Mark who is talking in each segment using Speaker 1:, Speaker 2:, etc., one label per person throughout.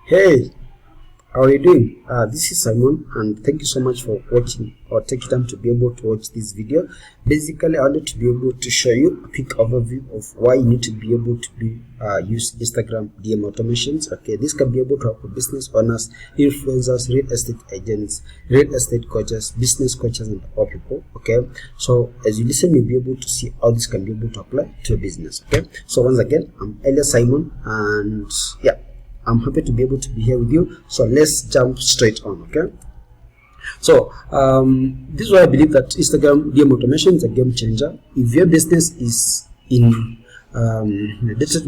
Speaker 1: Hey, how are you doing? This is Simon, and thank you so much for watching or taking time to be able to watch this video. Basically, I wanted to be able to show you a quick overview of why you need to be able to use Instagram DM automations. Okay, this can be able to help business owners, influencers, real estate agents, real estate coaches, business coaches, and all people. Okay, so as you listen, you'll be able to see how this can be able to apply to a business. Okay, so once again, I'm Elius Simon, and yeah, I'm happy to be able to be here with you. So let's jump straight on. Okay, so this is why I believe that Instagram DM automation is a game changer. If your business is inundated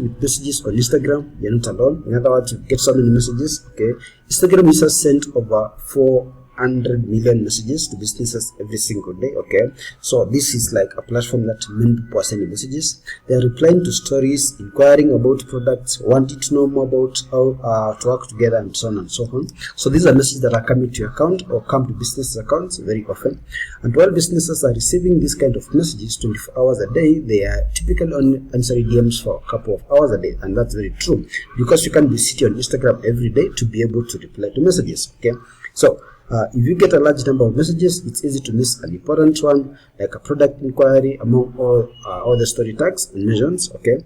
Speaker 1: with messages on Instagram, you're not alone. In other words, you get so many messages. Okay, Instagram users sent over 400 million messages to businesses every single day. Okay, so this is like a platform that many people are sending messages. They are replying to stories, inquiring about products, wanting to know more about how to work together, and so on and so on. So these are messages that are coming to your account or come to business accounts very often. And while businesses are receiving this kind of messages 24 hours a day, they are typically only answering DMs for a couple of hours a day. And that's very true, because you can be sitting on Instagram every day to be able to reply to messages. Okay, so if you get a large number of messages, it's easy to miss an important one, like a product inquiry among all the story tags and mentions. Okay,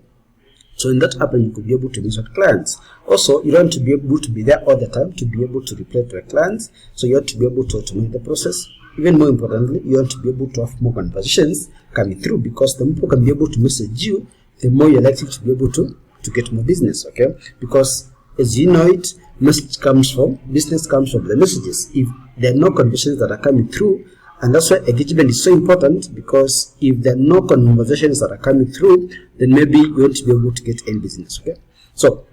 Speaker 1: so in that happen, you could be able to miss what clients. Also, you don't want to be able to be there all the time to be able to reply to the clients, so you have to be able to automate the process. Even more importantly, you want to be able to have more conversations coming through, because the more people can be able to message you, the more you're likely to be able to get more business. Okay, because as you know it, business comes from the messages. If there are no conversations that are coming through, and that's why engagement is so important, because if there are no conversations that are coming through, then maybe you won't be able to get any business. Okay, so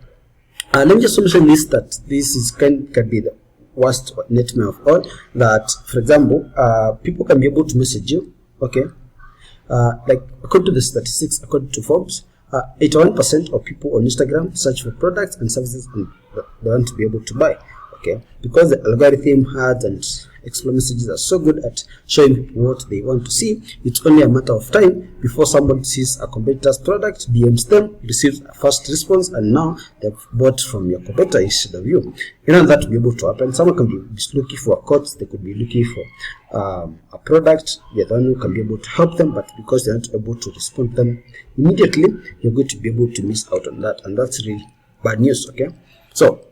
Speaker 1: let me just mention this, that this is can be the worst nightmare of all. That, for example, people can be able to message you. Okay, like according to the statistics, according to Forbes, 81% of people on Instagram search for products and services and they want to be able to buy. Okay, because the algorithm ads and explore messages are so good at showing people what they want to see, it's only a matter of time before someone sees a competitor's product, DMs them, receives a first response, and now they've bought from your competitor instead of you. You know that to be able to happen. Someone can be looking for a coach, they could be looking for a product, you're the one who can be able to help them, but because they're not able to respond to them immediately, you're going to be able to miss out on that, and that's really bad news. Okay, so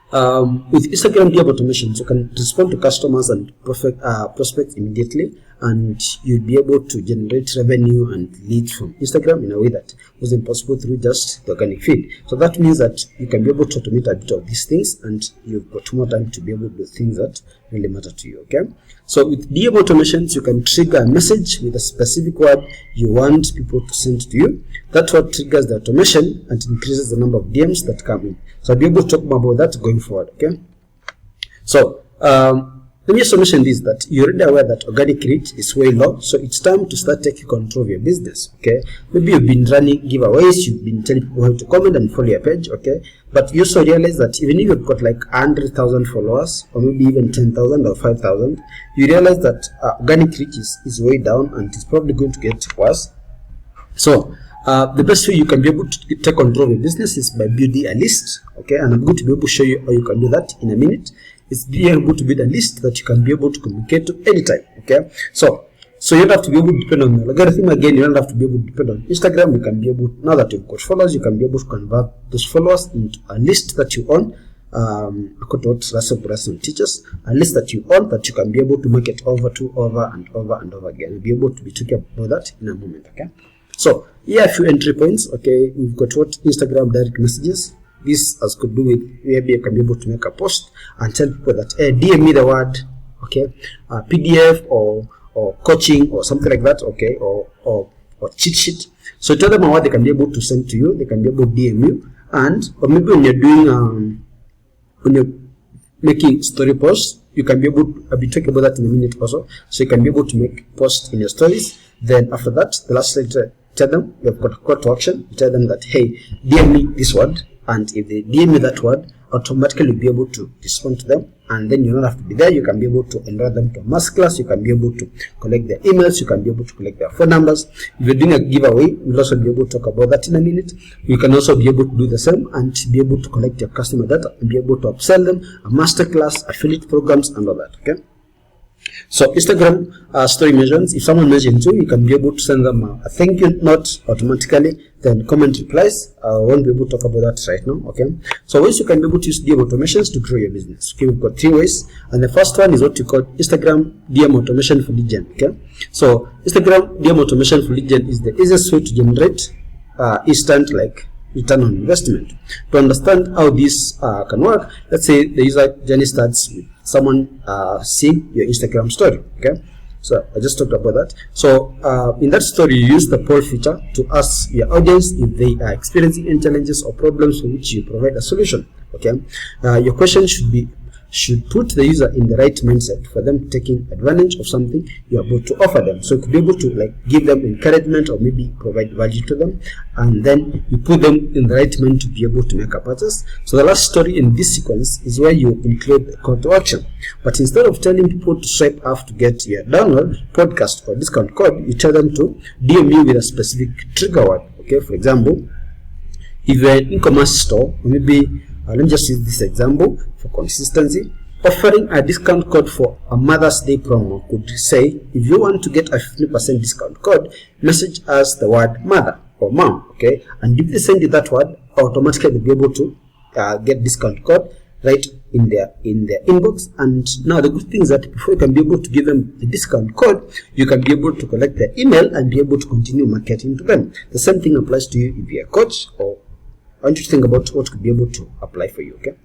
Speaker 1: with Instagram DM automations, you can respond to customers and prospects immediately, and you'll be able to generate revenue and leads from Instagram in a way that wasn't possible through just the organic feed. So that means that you can be able to automate a bit of these things, and you've got more time to be able to do things that really matter to you. Okay, so with DM automations, you can trigger a message with a specific word you want people to send to you. That's what triggers the automation and increases the number of DMs that come in. So I'll be able to talk more about that going forward. Okay, so let me just mention this, that you're already aware that organic reach is way low, so it's time to start taking control of your business. Okay, maybe you've been running giveaways, you've been telling people how to comment and follow your page. Okay, but you also realize that even if you've got like 100,000 followers, or maybe even 10,000 or 5,000, you realize that organic reach is way down, and it's probably going to get worse. So the best way you can be able to take control of your business is by building a list. Okay, and I'm going to be able to show you how you can do that in a minute. It's being able to build a list that you can be able to communicate to anytime. Okay, so you don't have to be able to depend on the algorithm again. You don't have to be able to depend on Instagram. You can be able, now that you've got followers, you can be able to convert those followers into a list that you own. According to what Russell Brunson teaches, a list that you own that you can be able to market over and over again. You'll be able to be talking about that in a moment. Okay, so here are a few entry points. Okay, we've got what Instagram direct messages. This has to do with maybe you can be able to make a post and tell people that, hey, DM me the word, okay, PDF or coaching or something like that, okay, or cheat sheet. So tell them what they can be able to send to you. They can be able to DM you, and or maybe when you're doing when you're making story posts, you can be able to, I'll be talking about that in a minute also. So you can be able to make posts in your stories. Then after that, the last tell them you've got a call to action. You tell them that, hey, DM me this word, and if they DM me that word, automatically you'll be able to respond to them, and then you don't have to be there. You can be able to enroll them to a masterclass. You can be able to collect their emails. You can be able to collect their phone numbers. If you're doing a giveaway, we'll also be able to talk about that in a minute. You can also be able to do the same and be able to collect your customer data and be able to upsell them a masterclass, affiliate programs, and all that. Okay. So Instagram story mentions, if someone mentions you, you can be able to send them a thank you note automatically. Then comment replies. I won't be able to talk about that right now. Okay. So ways you can be able to use DM automations to grow your business. Okay, we've got 3 ways, and the first one is what you call Instagram DM automation for lead gen. Okay. So Instagram DM automation for lead gen is the easiest way to generate instant return on investment. To understand how this can work, let's say the user journey starts with someone seeing your Instagram story. Okay, so I just talked about that. So in that story, you use the poll feature to ask your audience if they are experiencing any challenges or problems for which you provide a solution. Okay, your question should put the user in the right mindset for them taking advantage of something you're about to offer them. So you could be able to give them encouragement or maybe provide value to them, and then you put them in the right mind to be able to make a purchase. So the last story in this sequence is where you include the call to action. But instead of telling people to swipe up to get your download, podcast, or discount code, you tell them to DM you with a specific trigger word. Okay, for example, if you're an e-commerce store, or maybe let me just use this example for consistency. Offering a discount code for a Mother's Day promo could say, if you want to get a 50% discount code, message us the word mother or mom. Okay, and if they send you that word, automatically they'll be able to get discount code right in their inbox. And now the good thing is that before you can be able to give them the discount code, you can be able to collect their email and be able to continue marketing to them. The same thing applies to you if you're a coach, or I want you to think about what could be able to apply for you. Okay.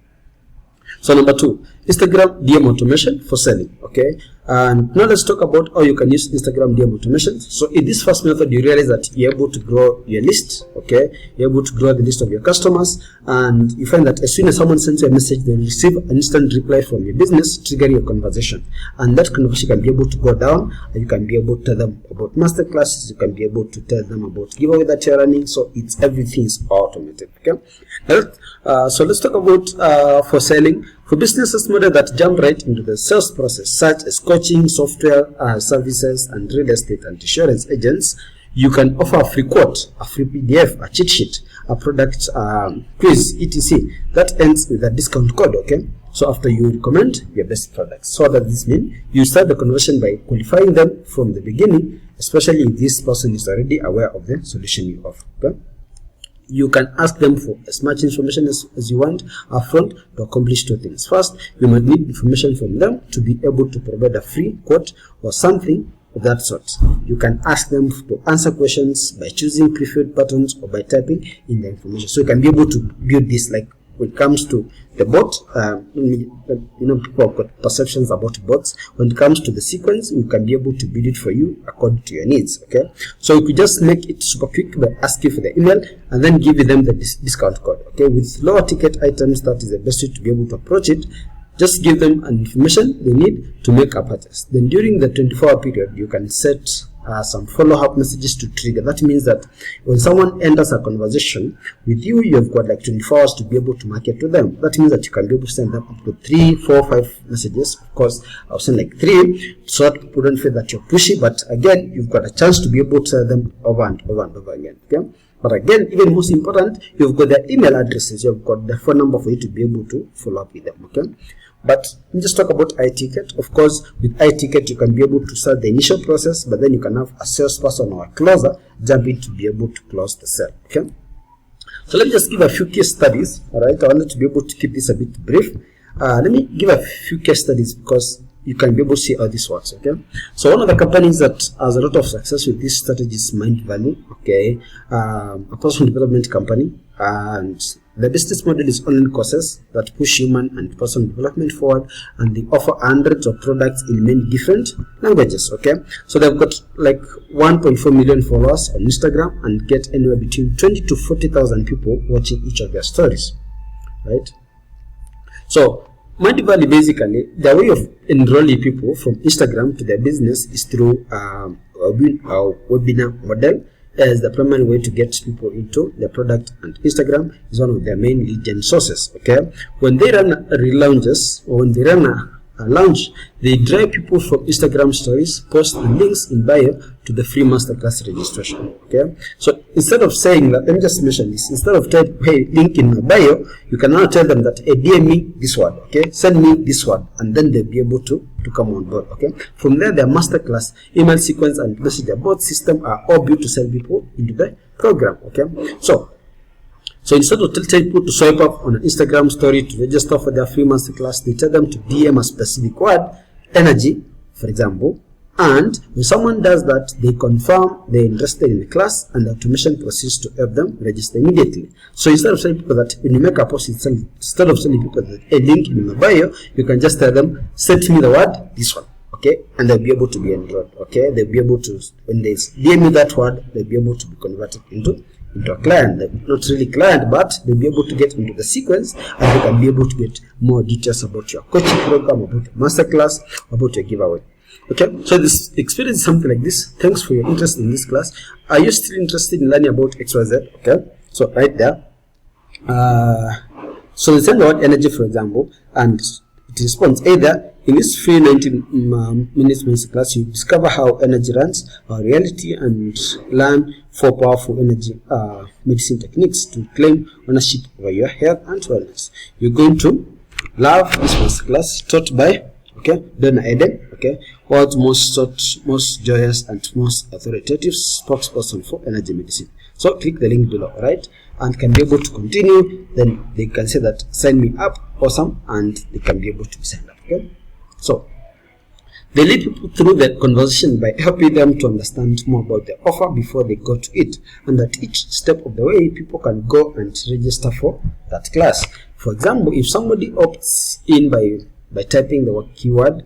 Speaker 1: So number 2, Instagram DM automation for selling. Okay, and now let's talk about how you can use Instagram DM automation. So in this first method, you realize that you're able to grow your list. Okay, you're able to grow the list of your customers, and you find that as soon as someone sends you a message, they receive an instant reply from your business, triggering your conversation, and that conversation can be able to go down, and you can be able to tell them about masterclasses. You can be able to tell them about giveaway that you're running. So everything is automated. Okay, so let's talk about for selling. For businesses model that jump right into the sales process, such as coaching, software services, and real estate and insurance agents, you can offer a free quote, a free PDF, a cheat sheet, a product quiz, etc. That ends with a discount code. Okay, so after you recommend your best products. So that this means you start the conversion by qualifying them from the beginning, especially if this person is already aware of the solution you offer. Okay? You can ask them for as much information as you want upfront to accomplish 2 things. First, you might need information from them to be able to provide a free quote or something of that sort. You can ask them to answer questions by choosing preferred patterns or by typing in the information. So you can be able to build this, like when it comes to the bot, people have got perceptions about bots. When it comes to the sequence, we can be able to build it for you according to your needs. Okay, so you could just make it super quick by asking for the email and then give them the discount code. Okay, with lower ticket items, that is the best way to be able to approach it. Just give them an information they need to make a purchase. Then during the 24-hour period, you can set some follow-up messages to trigger. That means that when someone enters a conversation with you, you've got like 24 hours to be able to market to them. That means that you can be able to send them up to 3, 4, 5 messages. Of course, I'll send like 3 so that people don't feel that you're pushy. But again, you've got a chance to be able to sell them over and over and over again. Okay. But again, even most important, you've got their email addresses, you've got the phone number for you to be able to follow up with them. Okay. But let's just talk about iTicket. Of course, with iTicket, you can be able to start the initial process, but then you can have a salesperson or a closer jump in to be able to close the sale. Okay. So let me just give a few case studies. All right. I wanted to be able to keep this a bit brief. Let me give a few case studies because you can be able to see how this works. Okay. So one of the companies that has a lot of success with this strategy is Mind Valley. Okay. A personal development company, and the business model is online courses that push human and personal development forward, and they offer hundreds of products in many different languages. Okay, so they've got like 1.4 million followers on Instagram and get anywhere between 20 to 40,000 people watching each of their stories. Right. So Mind Valley, basically, their way of enrolling people from Instagram to their business is through a webinar model. as the primary way to get people into their product, and Instagram is one of their main lead gen sources. Okay, when they run relaunches, or when they run a launch, they drive people from Instagram stories, post the links in bio to the free masterclass registration. Okay, so instead of saying that, let me just mention this, instead of type, hey, link in my bio, you can now tell them that, hey, DM me this word, okay, send me this word, and then they'll be able to come on board. Okay, from there, their masterclass, email sequence, and message board system are all built to send people into the program. Okay, so instead of telling people to swipe up on an Instagram story to register for their free masterclass, they tell them to DM a specific word, energy, for example, and when someone does that, they confirm they're interested in the class, and the automation proceeds to help them register immediately. So instead of telling people that when you make a post, instead of telling people that a link in my bio, you can just tell them, send me the word, this one. Okay, and they'll be able to be enrolled. Okay, they'll be able to, when they DM me that word, they'll be able to be converted into a client. Not really client, but they'll be able to get into the sequence, and they can be able to get more details about your coaching program, about your masterclass, about your giveaway. Okay, so this experience is something like this. Thanks for your interest in this class. Are you still interested in learning about XYZ? Okay, so right there, so they send the word energy, for example, and it responds either in this free 90 minutes masterclass, you discover how energy runs our reality and learn 4 powerful energy medicine techniques to claim ownership over your health and wellness. You're going to love this masterclass taught by Donna Eden, world's most joyous and most authoritative spokesperson for energy medicine. So click the link below, right, and can be able to continue. Then they can say that sign me up, awesome, and they can be able to be signed up. Okay, so they lead people through the conversation by helping them to understand more about the offer before they go to it, and at each step of the way, people can go and register for that class. For example, if somebody opts in by typing the keyword,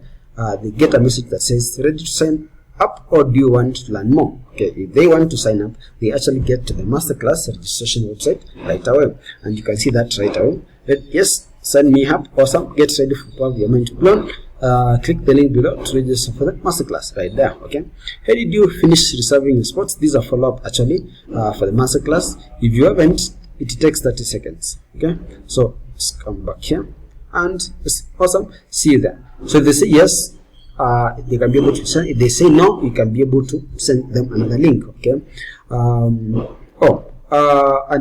Speaker 1: they get a message that says ready to sign up, or do you want to learn more? Okay, if they want to sign up, they actually get to the masterclass registration website right away, and you can see that right away. Yes, sign me up, awesome, get ready for your mind to blown. Click the link below to register for the masterclass right there. Okay, how did you finish reserving your spots? These are follow-up actually for the masterclass. If you haven't, it takes 30 seconds. Okay, so let's come back here, and it's awesome, see you there. So if they say yes, they can be able to send. If they say no, you can be able to send them another link. Okay, and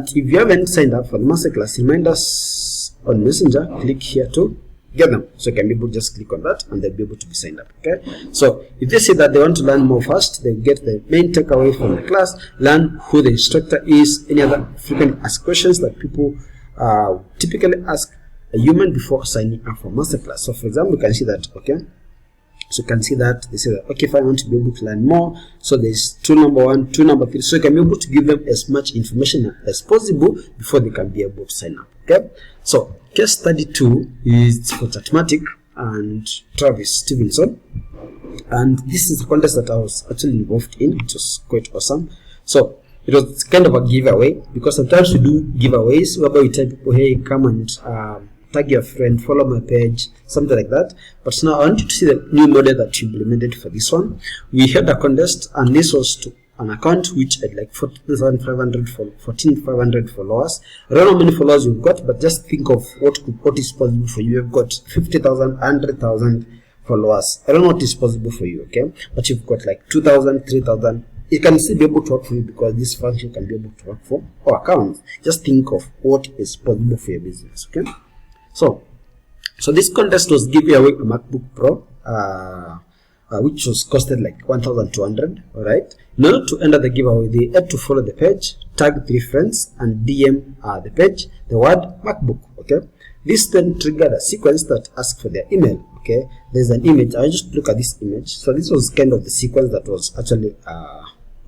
Speaker 1: if you haven't signed up for the masterclass, remind us on Messenger, click here to get them. So you can be able to just click on that, and they'll be able to be signed up. Okay, so if they say that they want to learn more first, they get the main takeaway from the class, learn who the instructor is, any other frequent asked questions that people typically ask a human before signing up for masterclass. So for example, you can see that. Okay, so you can see that they say that, okay, if I want to be able to learn more, so there's tool number 1, tool number 3, so you can be able to give them as much information as possible before they can be able to sign up. Okay, so case study 2 is for Chatmatic and Travis Stevenson, and this is the contest that I was actually involved in. It was quite awesome. So it was kind of a giveaway, because sometimes we do giveaways whereby we tell people, hey, come and tag your friend, follow my page, something like that. But now I want you to see the new model that you implemented for this one. We had a contest, and this was to an account which had like 14,500 followers. I don't know how many followers you've got, but just think of what is possible for you. You've got 50,000, 100,000 followers. I don't know what is possible for you, okay? But you've got like 2,000, 3,000. It can still be able to work for you, because this function can be able to work for all accounts. Just think of what is possible for your business, okay? So this contest was giving away a MacBook Pro, which was costed like 1,200. All right. In order to enter the giveaway, they had to follow the page, tag 3 friends, and DM the page the word MacBook. Okay. This then triggered a sequence that asked for their email. Okay. There's an image. I just look at this image. So this was kind of the sequence that was actually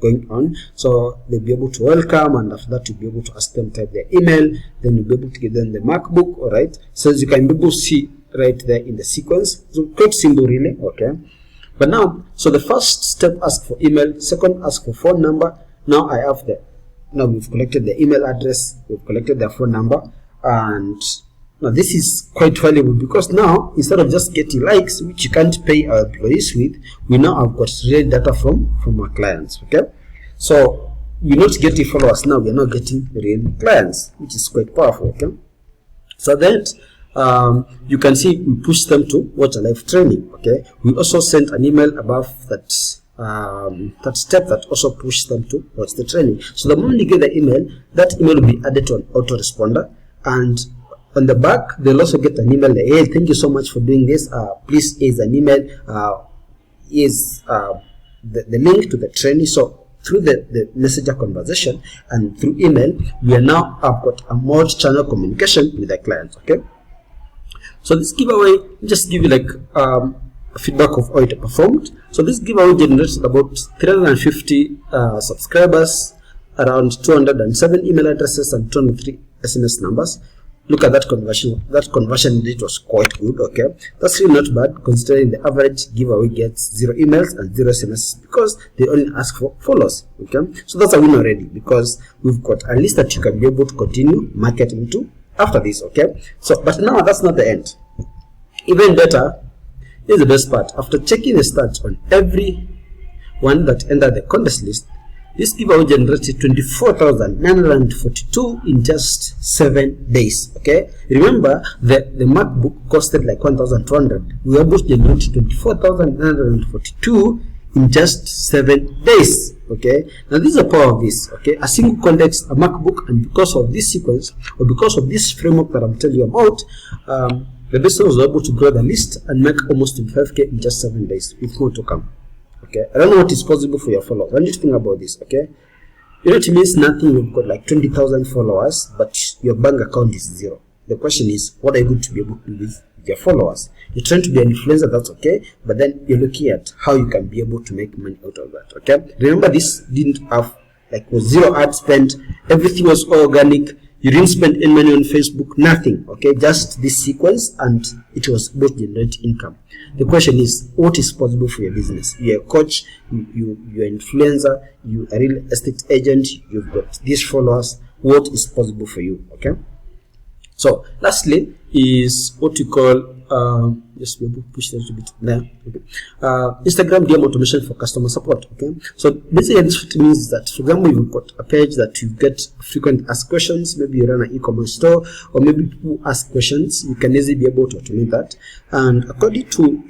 Speaker 1: going on. So they'll be able to welcome, and after that you'll be able to ask them to type their email, then you'll be able to give them the MacBook. All right, so as you can be able to see right there in the sequence, so quite simple really. Okay, but now, so the first step ask for email, second ask for phone number. Now we've collected the email address, we've collected their phone number, and now this is quite valuable, because now instead of just getting likes, which you can't pay our employees with, we now have got real data from our clients. Okay, so we're not getting followers now, we're not getting real clients, which is quite powerful. Okay, so then you can see we push them to watch a live training. Okay, we also sent an email above that that step that also push them to watch the training. So the moment you get the email, that email will be added to an autoresponder, and on the back they'll also get an email like, hey, thank you so much for doing this, please is an email, the link to the training. So through the messenger conversation and through email, we are now have got a multi-channel communication with the clients. Okay, so this giveaway, just give you like feedback of how it performed. So this giveaway generated about 350 subscribers, around 207 email addresses, and 203 SMS numbers. Look at that conversion. That conversion rate was quite good. Okay, that's really not bad considering the average giveaway gets 0 emails and 0 SMS because they only ask for follows. Okay, so that's a win already because we've got a list that you can be able to continue marketing to after this. Okay, so but now that's not the end. Even better, here's the best part. After checking the stats on every one that entered the contest list, this giveaway generated 24,942 in just 7 days. Okay, remember the MacBook costed like 1,200. We were able to generate 24,942 in just 7 days. Okay, now this is the power of this. Okay, a single context, a MacBook, and because of this sequence or because of this framework that I'm telling you about, the business was able to grow the list and make almost 25k in just 7 days, with more to come. Okay, I don't know what is possible for your followers. I need to think about this. Okay, you know, it means nothing. You've got like 20,000 followers, but your bank account is 0. The question is, what are you going to be able to do with your followers? You're trying to be an influencer, that's okay, but then you're looking at how you can be able to make money out of that. Okay, remember this didn't have like was 0 ad spend. Everything was organic. You didn't spend any money on Facebook, nothing. Okay, just this sequence, and it was able to generate income. The question is, what is possible for your business? You're a coach, you're an influencer, you're a real estate agent, you've got these followers. What is possible for you? Okay, so lastly is what you call just be able to push that a bit there. Okay, Instagram DM automation for customer support. Okay, so basically this means is that, for example, you've got a page that you get frequent asked questions. Maybe you run an e-commerce store, or maybe people ask questions. You can easily be able to automate that. And according to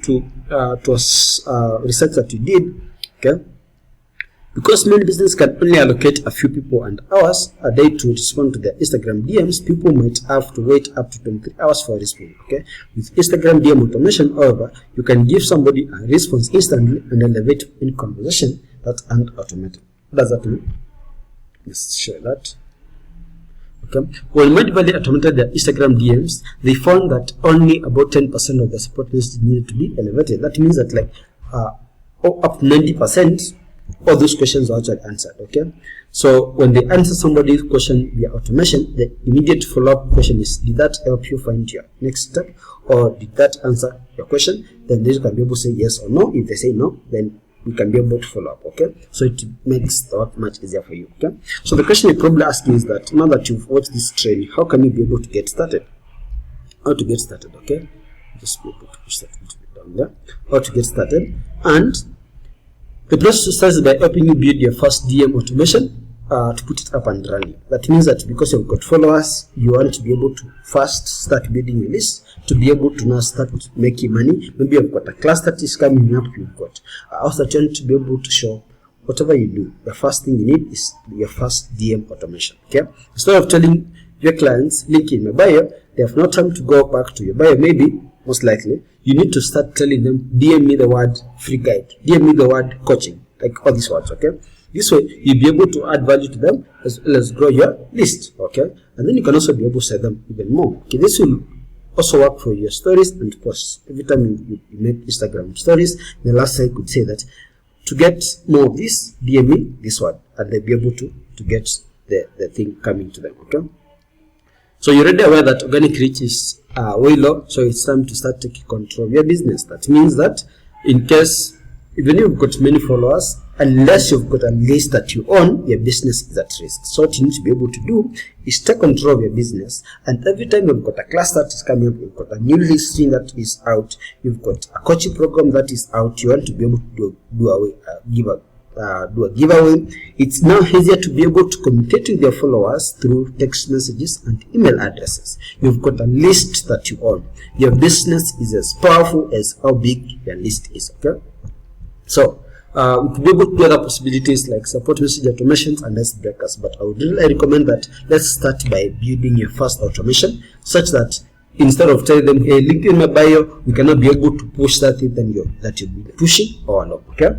Speaker 1: research that you did, okay, because many businesses can only allocate a few people and hours a day to respond to their Instagram DMs, people might have to wait up to 23 hours for a response. Okay, with Instagram DM automation, however, you can give somebody a response instantly and elevate in conversation that aren't automated. What does that mean? Let's share that. Okay, when Medvalley automated their Instagram DMs, they found that only about 10% of the support needs needed to be elevated. That means that like up to 90%. All those questions are actually answered. Okay, so when they answer somebody's question via automation, the immediate follow-up question is, did that help you find your next step, or did that answer your question? Then they can be able to say yes or no. If they say no, then we can be able to follow up. Okay, so it makes the work much easier for you. Okay, so the question you're probably asking is that now that you've watched this training, how can you be able to get started? How to get started? Okay, just be able to push that a little bit down there. How to get started. And the process starts by helping you build your first DM automation to put it up and running. That means that because you've got followers, you want to be able to first start building your list to be able to now start making money. Maybe you've got a class that is coming up, you've got also trying to be able to show whatever you do. The first thing you need is your first DM automation. Okay, instead of telling your clients, link in my bio, they have no time to go back to your bio. Maybe most likely you need to start telling them, DM me the word free guide, DM me the word coaching, like all these words. Okay, this way you'll be able to add value to them as well as grow your list. Okay, and then you can also be able to sell them even more. Okay, this will also work for your stories and posts. Every time you make Instagram stories, the last side could say that to get more of this, DM me this word, and they'll be able to get the thing coming to them. Okay, so you're already aware that organic reach is way low, so it's time to start taking control of your business. That means that in case, even if you've got many followers, unless you've got a list that you own, your business is at risk. So what you need to be able to do is take control of your business, and every time you've got a class that is coming up, you've got a new listing that is out, you've got a coaching program that is out, you want to be able to give do a giveaway. It's now easier to be able to communicate with your followers through text messages and email addresses. You've got a list that you own. Your business is as powerful as how big your list is. Okay, so we could be able to do other possibilities like support message automations and list breakers, but I would really recommend that let's start by building your first automation, such that instead of telling them, hey, link in my bio, we cannot be able to push that thing that you'll be pushing or not. Okay,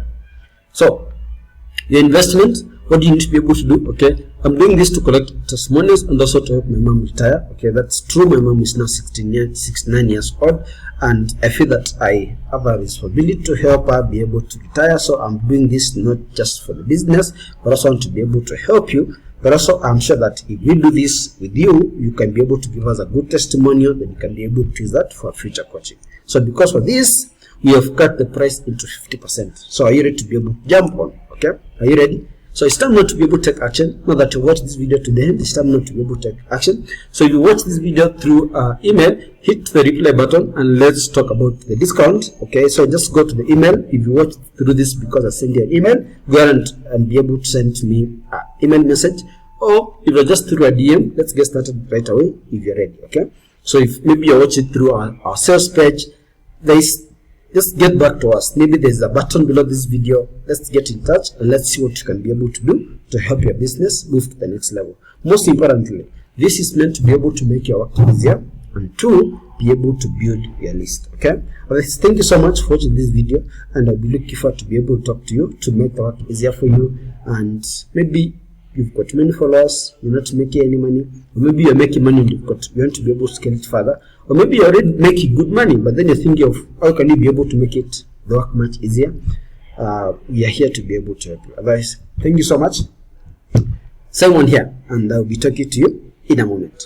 Speaker 1: so your investment, what do you need to be able to do? Okay, I'm doing this to collect testimonials and also to help my mom retire. Okay, that's true. My mom is now 69 years old, and I feel that I have a responsibility to help her be able to retire. So I'm doing this not just for the business, but also to be able to help you. But also, I'm sure that if we do this with you, you can be able to give us a good testimonial, then you can be able to use that for future coaching. So because of this, we have cut the price into 50%. So are you ready to be able to jump on? Okay, are you ready? So it's time not to be able to take action. Now that you watch this video to the end, it's time not to be able to take action. So if you watch this video through email, hit the reply button and let's talk about the discount. Okay, so just go to the email. If you watch through this because I send you an email, go ahead and be able to send to me an email message. Or if you're just through a DM, let's get started right away if you're ready. Okay, so if maybe you're watching through our sales page, just get back to us. Maybe there's a button below this video. Let's get in touch and let's see what you can be able to do to help your business move to the next level. Most importantly, this is meant to be able to make your work easier, and two, be able to build your list. Okay, thank you so much for watching this video, and I'll be looking forward to be able to talk to you to make the work easier for you. And maybe you've got many followers, you're not making any money, or maybe you're making money and you want to be able to scale it further, or maybe you're already making good money, but then you're thinking of how can you be able to make it the work much easier. We are here to be able to help you. Otherwise, thank you so much. Simon here, and I'll be talking to you in a moment.